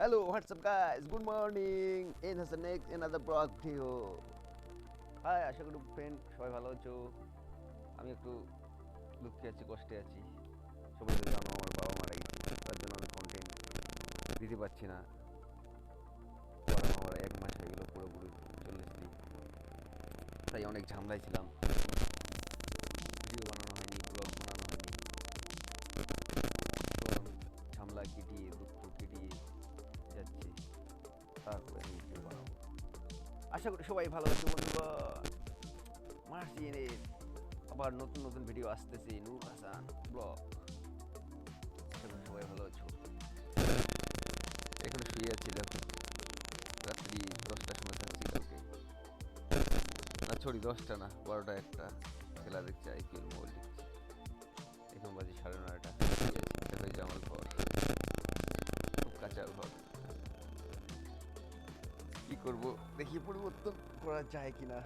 Hello, what's up guys? Good morning. In has the next another blog video. Hi, আশা করি friend সবাই ভালো আছো। আমি একটু দুঃখে আছি, কষ্টে আছি। সবাই তো জানো আমার বাবা মারা গেছে, তার জন্য আমি কন্টেন্ট দিতে পারছি না। কারণ আমার 1 মাস হয়ে গেল পুরোপুরি চলে এসেছি, তাই অনেক ঝামেলায় ছিলাম। ভিডিও বানানো হয়নি, ব্লগ বানানো হয়নি। ঝামেলা কেটিয়ে দুঃখ কেটিয়ে যাচ্ছে, তারপরে আমি ভিডিও বানাবো। আশা করি সবাই ভালো আছে বন্ধুগণ। মার্চিনে আবার নতুন নতুন ভিডিও আসতেছে, নূর হাসান ব্লগ। আশা করি সবাই ভালো আছো। এখানে শুয়ে আছি, দেখো রাত্রি 10টার সময় থাকছি কালকে, না সরি 10টা না, 12টা 1টা খেলা দেখছি, IPL মোবাইল দেখছি। এখন বাজে 9:30। দেখো এই যে আমার ঘর, খুব কাঁচা ঘর। কি করবো দেখি পরিবর্তন করা যায় কিনা।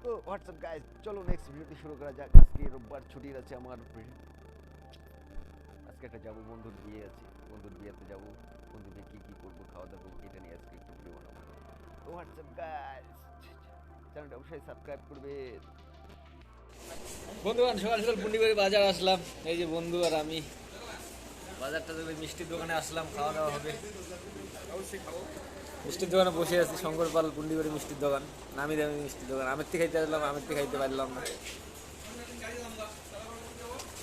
তো হোয়াটসঅ্যাপ গাইজ, চলো নেক্সট ভিডিওটি শুরু করা যাক। আজকে রোববার ছুটির আছে আমার। আজকে একটা যাবো, বন্ধুর বিয়ে আছে, বন্ধুর বিয়েতে যাবো। বন্ধুর বিয়ে কি করবো, খাওয়া দাওয়া করবো, এটা নিয়ে আজকে একটু ভিডিও বানাবো। তো হোয়াটসঅ্যাপ গাইজ, চ্যানেলটা অবশ্যই সাবস্ক্রাইব করবে। বন্ধুগণ, সকাল সকাল পুন্ডিবাড়ি বাজার আসলাম। এই যে বন্ধু আর আমি বাজারটা থেকে মিষ্টির দোকানে আসলাম, খাওয়া দাওয়া হবে। মিষ্টির দোকানে বসে আছি, শঙ্কর পাল পুন্ডিবাড়ি মিষ্টির দোকান, নামি দামি মিষ্টির দোকান। আমেরটি খাইতে আসলাম, আমেরটি খাইতে পারলাম না।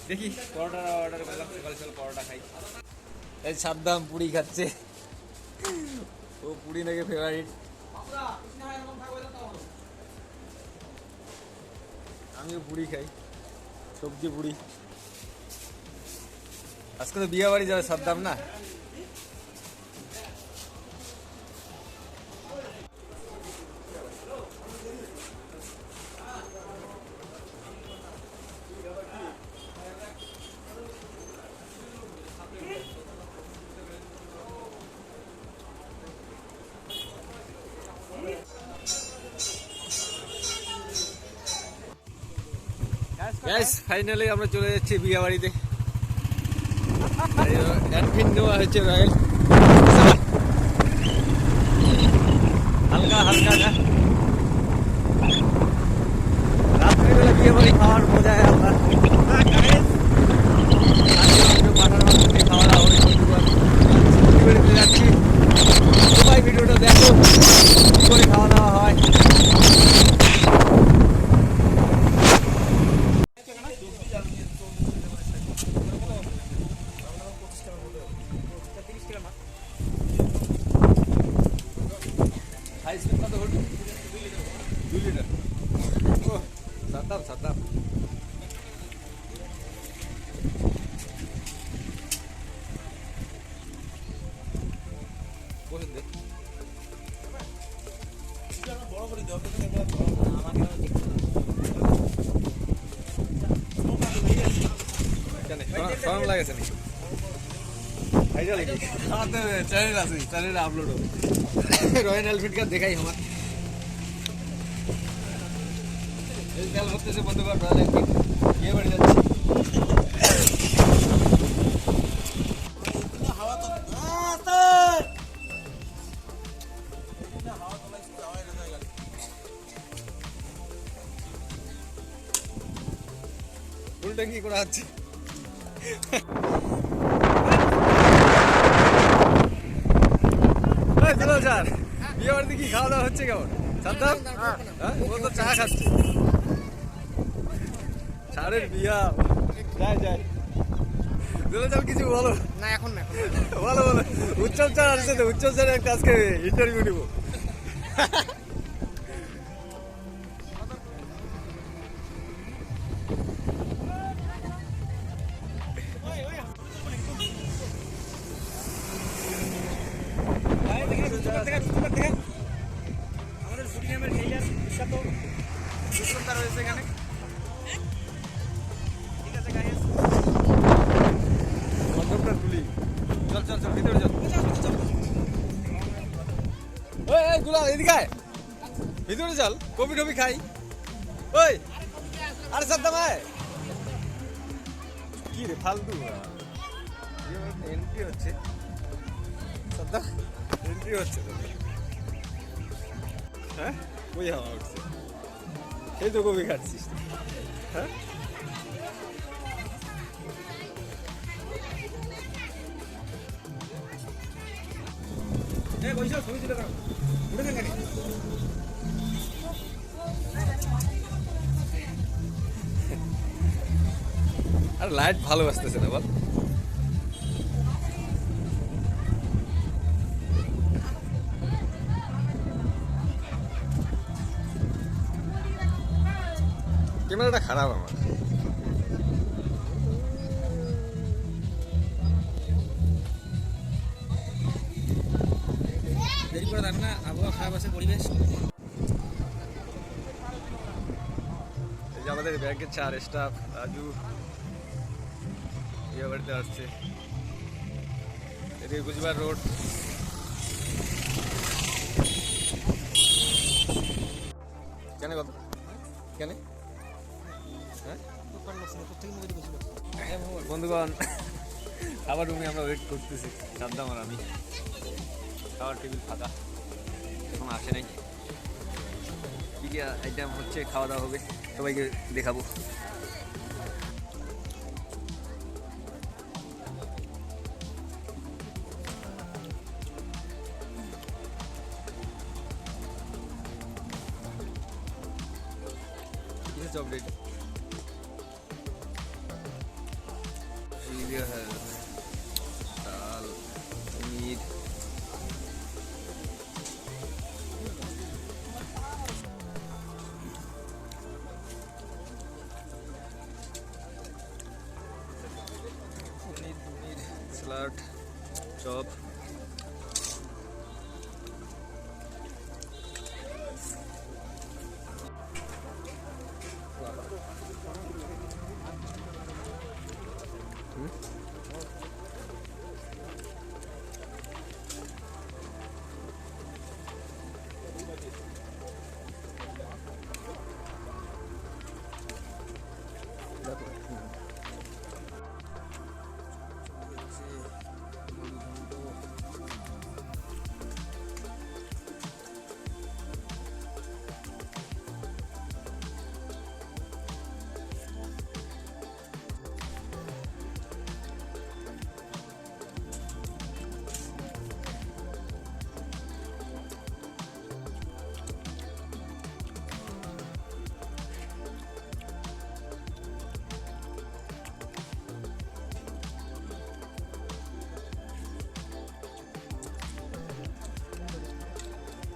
দেখি পরোটা অর্ডার করলাম, সকাল সকাল পরোটা খাই। এই সাদ্দাম পুরি খাচ্ছে, ও পুরি নাকি ফেভারিট। আমিও পুরি খাই, সবজি পুরি। আজকে তো বিয়ে বাড়ি যাবে সাদ্দাম, না? গ্যাস ফাইনালি আমরা চলে যাচ্ছি বিয়ে বাড়িতে। এনফিল্ড নেওয়া হচ্ছে রয়্যাল, হালকা হালকা না। রাত্রিবেলা বিয়ে বাড়ি খাওয়ার মজায় আলাদা। খাওয়া দাওয়া বাড়িতে যাচ্ছি, সবাই ভিডিওটা দেখো কি করে খাওয়া দাওয়া হয়। সাদ্দাম সাদ্দাম বসেন দে। সরম লাগেছে নাকি? চ্যানেল আছে, চ্যানেলে আপলোড হবে। রয়্যাল এনফিল্ড কার দেখাই আমার তেল হতেছে বন্ধুগণ। রয়্যাল এনফিল্ড বিয়ে বাড়ি যাচ্ছি। উল্টা কি করা হচ্ছে? বিয়ে বাড়িতে কি খাওয়া দাওয়া হচ্ছে কেমন? সাদ্দাম ও তো চা খাচ্ছে। সারের বিয়া যায় যায়। দুলাল কিছু বলো না, এখন না, বলো বলো। উচ্চল স্যার আসছে তো, উচ্চল স্যার একটা আজকে ইন্টারভিউ নিব। আমাদের সুরিনামের খেলিয়ার বিখ্যাত দোকানদার রয়েছে এখানে। ঠিক আছে গাইস, বন্ধুটা তুলি। চল চল চল ভিতরে চল। ওই গুলা এদিকে আয়, ভিতরে চল, কফি টফি খাই। ওই আরে সাদ্দাম আয়। কি রে ফালতু এন্ট্রি হচ্ছে। সাদ্দাম এন্ট্রি হচ্ছে তো। হ্যাঁ ওই হাওয়া উঠছে, সেই তো কবি খাচ্ছিস। হ্যাঁ আর লাইট ভালো আসতেছে না বল। ক্যামেরাটা খারাপ আমার। দেরি করে থাক না, আবহাওয়া খারাপ আছে, পরিবেশ। এই যে আমাদের ব্যাংকের 4 স্টাফ রাজু বিয়ে বাড়িতে আসছে। এদিকে গুজবার রোড। কেন কত কেন? হ্যাঁ বন্ধুগণ, খাবার রুমে আমরা ওয়েট করতেছি, সাদ্দাম আর আমি। খাবার টেবিল ফাঁকা, এখন আসে নাই। কি কি আইটেম হচ্ছে, খাওয়া দাওয়া হবে, সবাইকে দেখাবো। কিসের চকলেট? ডাল, পনির, স্যালাড, চপ,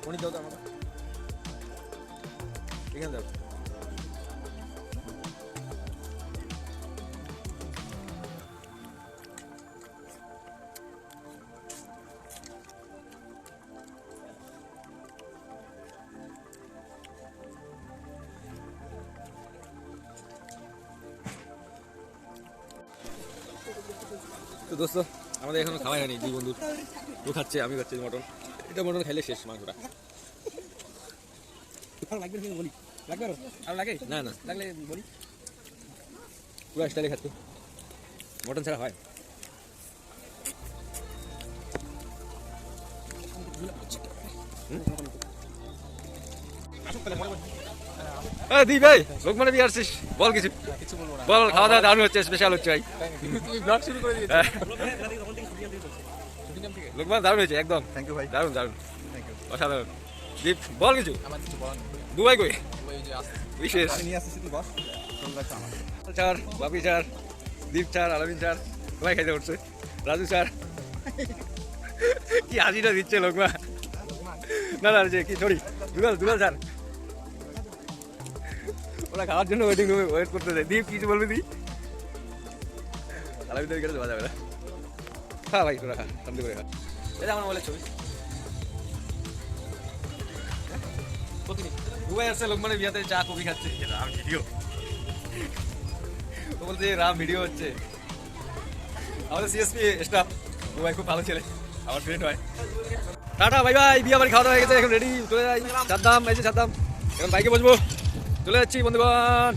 পনির দাও তো আমাকে, এখানে দাও। তো দোস্ত, আমাদের এখনো খাওয়া হয়নি। দুই বন্ধু, ও খাচ্ছে, আমি খাচ্ছি মটন। এটা মটন খাইলে শেষ মাংসটা। লাগবে বলি, লাগবে আর লাগে না না, লাগলে বলি। পুরো স্টাইলে খাচ্ছি, মটন ছাড়া হয়? দি ভাই, লোকমানে বিয়ে আসছিস, বল কিছু বল। খাওয়া দাওয়া দারুণ হচ্ছে, স্পেশাল হচ্ছে ভাই। লোকমান দারুণ হয়েছে একদম। থ্যাংক ইউ ভাই, দারুণ দারুণ, অসাধারণ। দীপ বল কিছু। দুবাই কই বিশেষ চার, বাপি চার, দীপ চার, আলামিন চার, সবাই খাইতে উঠছে। রাজু চার, কি হাসিটা দিচ্ছে লোকমা। না না, যে কি সরি, দুলাল দুলাল চার। ওরা খাওয়ার জন্য ওয়েটিং রুমে ওয়েট করতে যায়। দীপ কিছু বলবি? দি আলামিন তো গেলে যাওয়া যাবে না। খা ভাই, তোরা খা, শান্তি করে খা। এটা আমার বলে ছবি দুবাই আসছে, লোকমানের বিয়াতে চা কফি খাচ্ছে। রাম ভিডিও, ও বলছে রাম ভিডিও হচ্ছে। আমাদের সিএসপি স্টাফ দুবাই খুব ভালো ছেলে, আমার ফ্রেন্ড হয়। Tata bye bye. বিয়ে বাড়ি খাওয়া দাওয়া হয়ে গেছে, এখন রেডি, চলে যাই। সাদ্দাম, এই যে সাদ্দাম, এখন বাইকে বসবো, চলে যাচ্ছি বন্ধুগণ।